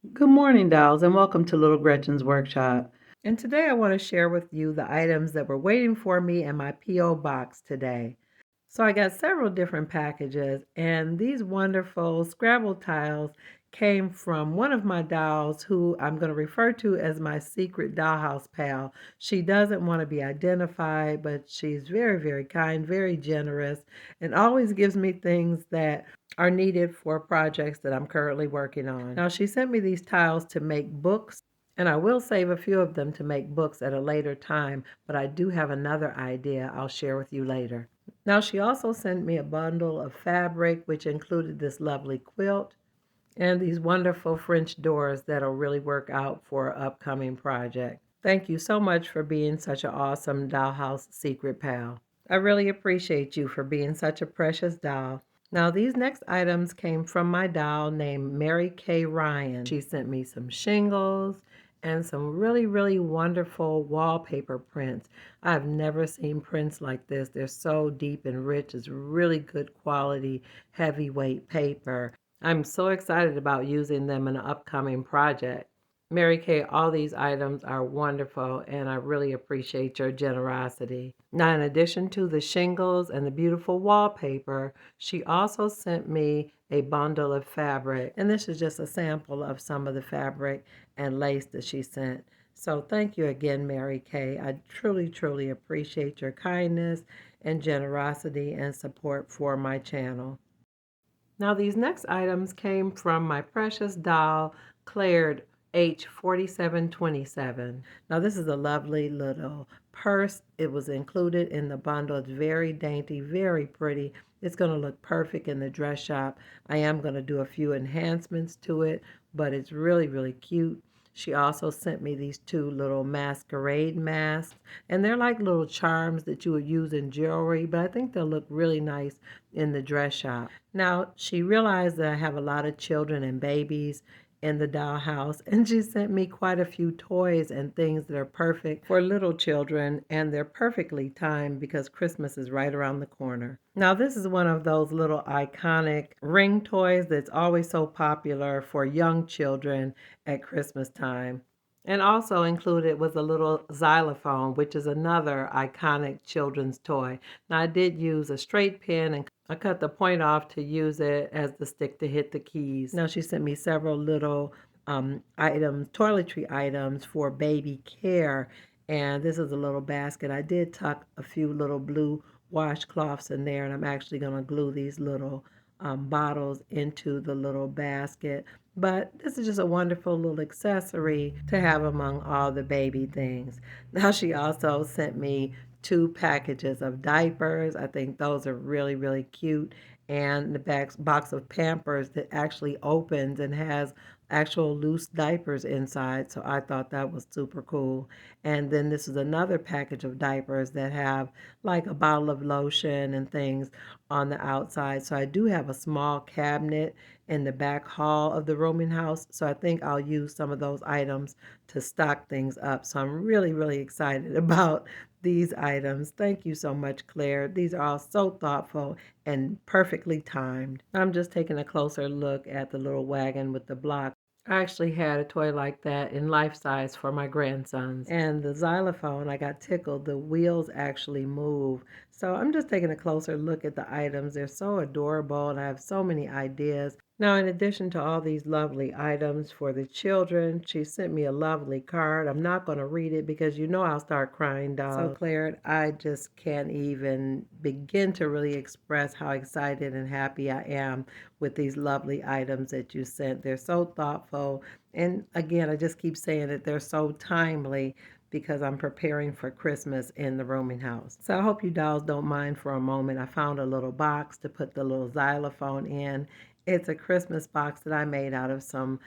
Good morning, dolls, and welcome to Little Gretchen's Workshop. And today I want to share with you the items that were waiting for me in my P.O. box today. So I got several different packages, and these wonderful Scrabble tiles came from one of my dolls who I'm going to refer to as my secret dollhouse pal. She doesn't want to be identified, but she's very, very kind, very generous, and always gives me things that are needed for projects that I'm currently working on. Now, she sent me these tiles to make books, and I will save a few of them to make books at a later time, but I do have another idea I'll share with you later. Now, she also sent me a bundle of fabric, which included this lovely quilt and these wonderful French doors that'll really work out for an upcoming project. Thank you so much for being such an awesome Dollhouse secret pal. I really appreciate you for being such a precious doll. Now, these next items came from my doll named Mary Kay Ryan. She sent me some shingles and some really, really wonderful wallpaper prints. I've never seen prints like this. They're so deep and rich. It's really good quality, heavyweight paper. I'm so excited about using them in an upcoming project. Mary Kay, all these items are wonderful, and I really appreciate your generosity. Now, in addition to the shingles and the beautiful wallpaper, she also sent me a bundle of fabric, and this is just a sample of some of the fabric and lace that she sent. So thank you again, Mary Kay. I truly, truly appreciate your kindness and generosity and support for my channel. Now these next items came from my precious doll, Claire H4727. Now this is a lovely little purse. It was included in the bundle. It's very dainty, very pretty. It's going to look perfect in the dress shop. I am going to do a few enhancements to it, but it's really, really cute. She also sent me these two little masquerade masks, and they're like little charms that you would use in jewelry, but I think they'll look really nice in the dress shop. Now, she realized that I have a lot of children and babies in the dollhouse, and she sent me quite a few toys and things that are perfect for little children, and they're perfectly timed because Christmas is right around the corner. Now, this is one of those little iconic ring toys that's always so popular for young children at Christmas time. And also included was a little xylophone, which is another iconic children's toy. Now, I did use a straight pin and I cut the point off to use it as the stick to hit the keys. Now, she sent me several little items, toiletry items for baby care. And this is a little basket. I did tuck a few little blue washcloths in there, and I'm actually going to glue these little bottles into the little basket. But this is just a wonderful little accessory to have among all the baby things. Now, she also sent me two packages of diapers. I think those are really, really cute. And the box of Pampers that actually opens and has actual loose diapers inside. So I thought that was super cool. And then this is another package of diapers that have like a bottle of lotion and things on the outside. So I do have a small cabinet in the back hall of the rooming house. So I think I'll use some of those items to stock things up. So I'm really, really excited about these items. Thank you so much, Claire. These are all so thoughtful and perfectly timed. I'm just taking a closer look at the little wagon with the block. I actually had a toy like that in life size for my grandsons. And the xylophone, I got tickled. The wheels actually move. So I'm just taking a closer look at the items. They're so adorable, and I have so many ideas. Now, in addition to all these lovely items for the children, she sent me a lovely card. I'm not going to read it because you know I'll start crying, doll. So, Claire, I just can't even begin to really express how excited and happy I am with these lovely items that you sent. They're so thoughtful. And again, I just keep saying that they're so timely because I'm preparing for Christmas in the rooming house. So I hope you dolls don't mind for a moment. I found a little box to put the little xylophone in. It's a Christmas box that I made out of some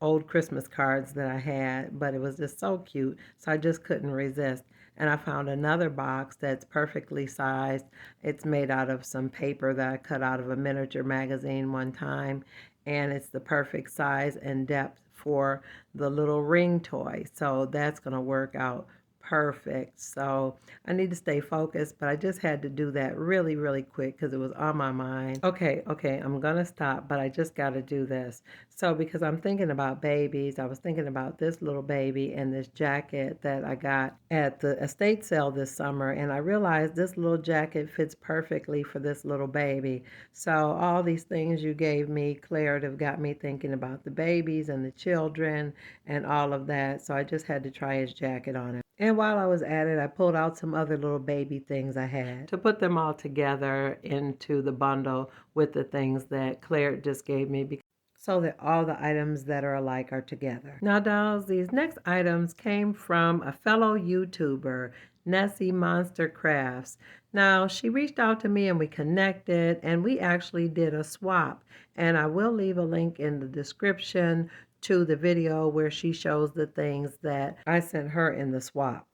old Christmas cards that I had, but it was just so cute, so I just couldn't resist. And I found another box that's perfectly sized. It's made out of some paper that I cut out of a miniature magazine one time, and it's the perfect size and depth for the little ring toy. So that's going to work out perfect. So I need to stay focused, but I just had to do that really, really quick because it was on my mind. Okay, I'm gonna stop, but I just got to do this. So because I'm thinking about babies, I was thinking about this little baby and this jacket that I got at the estate sale this summer, and I realized this little jacket fits perfectly for this little baby. So all these things you gave me, Claire, have got me thinking about the babies and the children and all of that. So I just had to try his jacket on it. And while I was at it, I pulled out some other little baby things I had to put them all together into the bundle with the things that Claire just gave me, so that all the items that are alike are together. Now, dolls, these next items came from a fellow YouTuber, Nessie Monster Crafts. Now, she reached out to me and we connected and we actually did a swap. And I will leave a link in the description to the video where she shows the things that I sent her in the swap.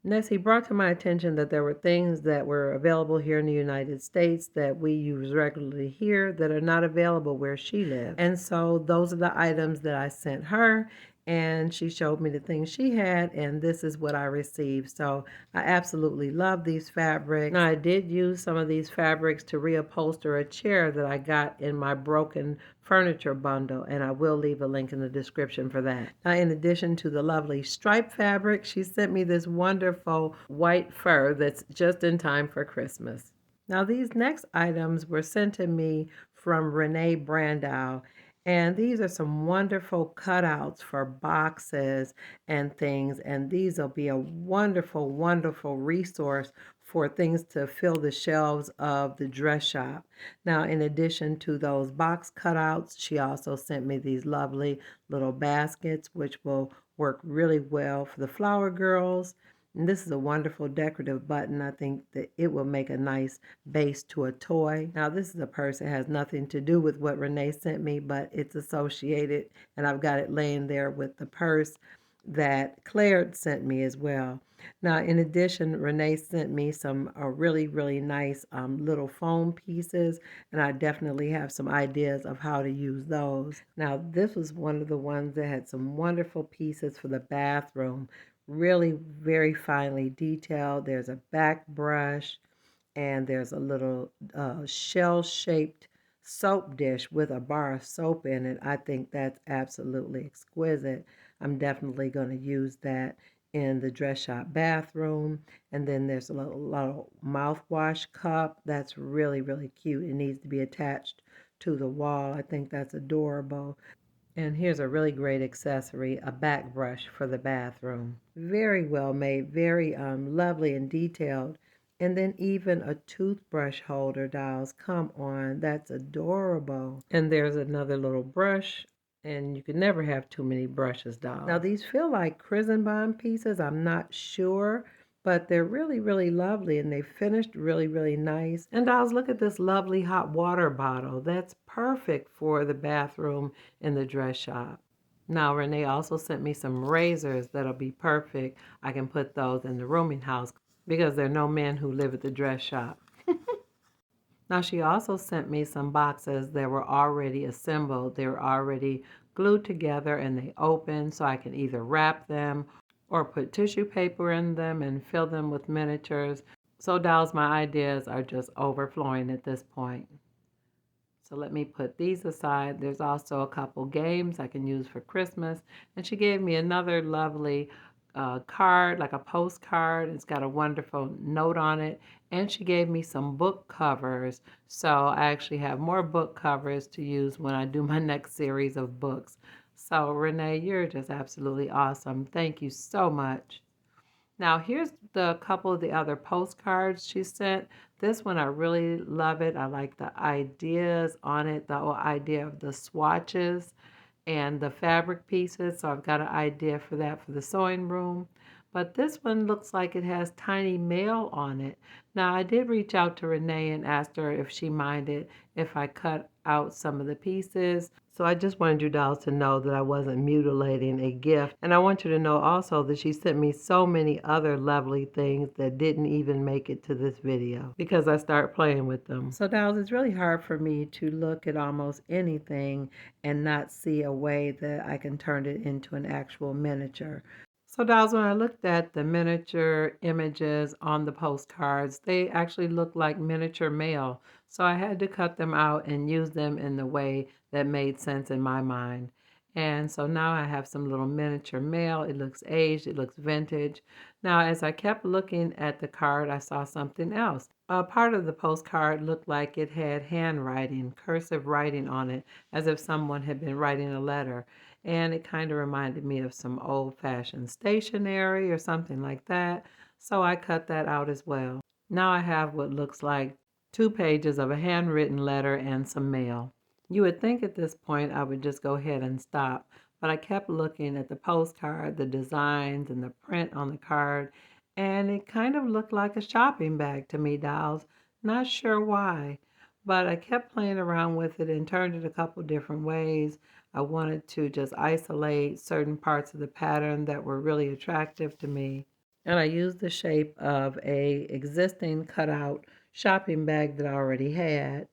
Nessie brought to my attention that there were things that were available here in the United States that we use regularly here that are not available where she lives. And so those are the items that I sent her, and she showed me the things she had, and this is what I received. So I absolutely love these fabrics. Now, I did use some of these fabrics to reupholster a chair that I got in my broken furniture bundle, and I will leave a link in the description for that. Now, in addition to the lovely striped fabric, she sent me this wonderful white fur that's just in time for Christmas. Now, these next items were sent to me from Renee Brandow, and these are some wonderful cutouts for boxes and things, and these will be a wonderful, wonderful resource for things to fill the shelves of the dress shop. Now, in addition to those box cutouts, she also sent me these lovely little baskets, which will work really well for the flower girls. And this is a wonderful decorative button. I think that it will make a nice base to a toy. Now, this is a purse that has nothing to do with what Renee sent me, but it's associated, and I've got it laying there with the purse that Claire sent me as well. Now, in addition, Renee sent me some really, really nice little foam pieces, and I definitely have some ideas of how to use those. Now, this was one of the ones that had some wonderful pieces for the bathroom, really very finely detailed. There's a back brush, and there's a little shell-shaped soap dish with a bar of soap in it. I think that's absolutely exquisite. I'm definitely going to use that in the dress shop bathroom. And then there's a little mouthwash cup that's really, really cute. It needs to be attached to the wall. I think that's adorable. And here's a really great accessory, a back brush for the bathroom. Very well made, very lovely and detailed. And then even a toothbrush holder, dolls. Come on, that's adorable. And there's another little brush, and you can never have too many brushes, dolls. Now, these feel like Krisenbaum pieces. I'm not sure, but they're really, really lovely, and they finished really, really nice. And dolls, look at this lovely hot water bottle. That's perfect for the bathroom in the dress shop. Now, Renee also sent me some razors that'll be perfect. I can put those in the rooming house because there are no men who live at the dress shop. Now, she also sent me some boxes that were already assembled. They were already glued together and they open, so I can either wrap them or put tissue paper in them and fill them with miniatures. So, dolls, my ideas are just overflowing at this point. So let me put these aside. There's also a couple games I can use for Christmas. And she gave me another lovely card, like a postcard. It's got a wonderful note on it. And she gave me some book covers. So I actually have more book covers to use when I do my next series of books. So Renee, you're just absolutely awesome. Thank you so much. Now, here's the couple of the other postcards she sent. This one, I really love it. I like the ideas on it, the whole idea of the swatches and the fabric pieces. So I've got an idea for that for the sewing room. But this one looks like it has tiny mail on it. Now, I did reach out to Renee and asked her if she minded if I cut out some of the pieces. So I just wanted you dolls to know that I wasn't mutilating a gift. And I want you to know also that she sent me so many other lovely things that didn't even make it to this video because I start playing with them. So dolls, it's really hard for me to look at almost anything and not see a way that I can turn it into an actual miniature. So, dolls, when I looked at the miniature images on the postcards, they actually looked like miniature mail. So, I had to cut them out and use them in the way that made sense in my mind. And so now I have some little miniature mail. It looks aged, it looks vintage. Now, as I kept looking at the card, I saw something else. A part of the postcard looked like it had handwriting, cursive writing on it, as if someone had been writing a letter, and it kind of reminded me of some old-fashioned stationery or something like that. So I cut that out as well. Now I have what looks like 2 pages of a handwritten letter and some mail. You would think at this point I would just go ahead and stop, but I kept looking at the postcard, the designs, and the print on the card, and it kind of looked like a shopping bag to me, dolls. Not sure why, but I kept playing around with it and turned it a couple different ways. I wanted to just isolate certain parts of the pattern that were really attractive to me. And I used the shape of a existing cutout shopping bag that I already had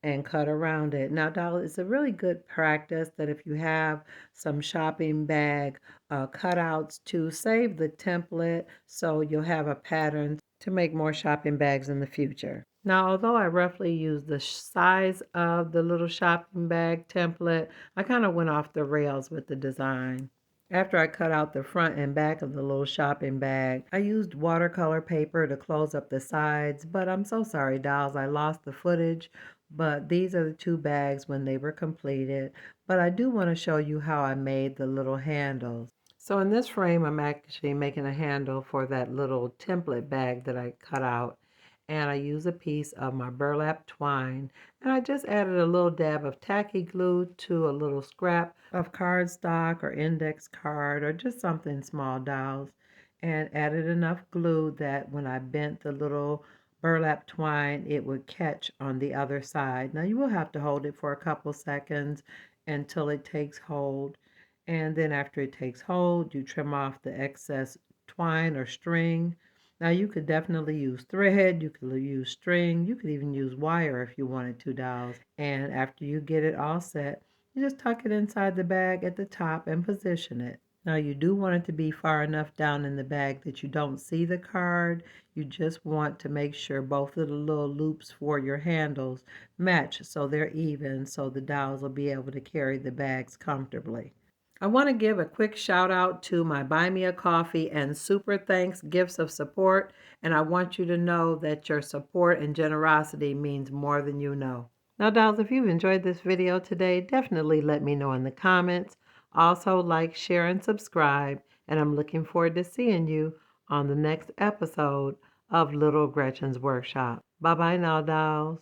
and cut around it. Now, Dollar, it's a really good practice that if you have some shopping bag cutouts to save the template so you'll have a pattern to make more shopping bags in the future. Now, although I roughly used the size of the little shopping bag template, I kind of went off the rails with the design. After I cut out the front and back of the little shopping bag, I used watercolor paper to close up the sides, but I'm so sorry, dolls, I lost the footage, but these are the 2 bags when they were completed. But I do want to show you how I made the little handles. So in this frame, I'm actually making a handle for that little template bag that I cut out. And I use a piece of my burlap twine, and I just added a little dab of tacky glue to a little scrap of cardstock or index card or just something small, dolls, and added enough glue that when I bent the little burlap twine, it would catch on the other side. Now you will have to hold it for a couple seconds until it takes hold. And then after it takes hold, you trim off the excess twine or string. Now you could definitely use thread, you could use string, you could even use wire if you wanted to, dolls. And after you get it all set, you just tuck it inside the bag at the top and position it. Now you do want it to be far enough down in the bag that you don't see the card. You just want to make sure both of the little loops for your handles match so they're even so the dolls will be able to carry the bags comfortably. I want to give a quick shout out to my Buy Me a Coffee and Super Thanks gifts of support, and I want you to know that your support and generosity means more than you know. Now, dolls, if you've enjoyed this video today, definitely let me know in the comments. Also, like, share, and subscribe, and I'm looking forward to seeing you on the next episode of Little Gretchen's Workshop. Bye-bye now, dolls.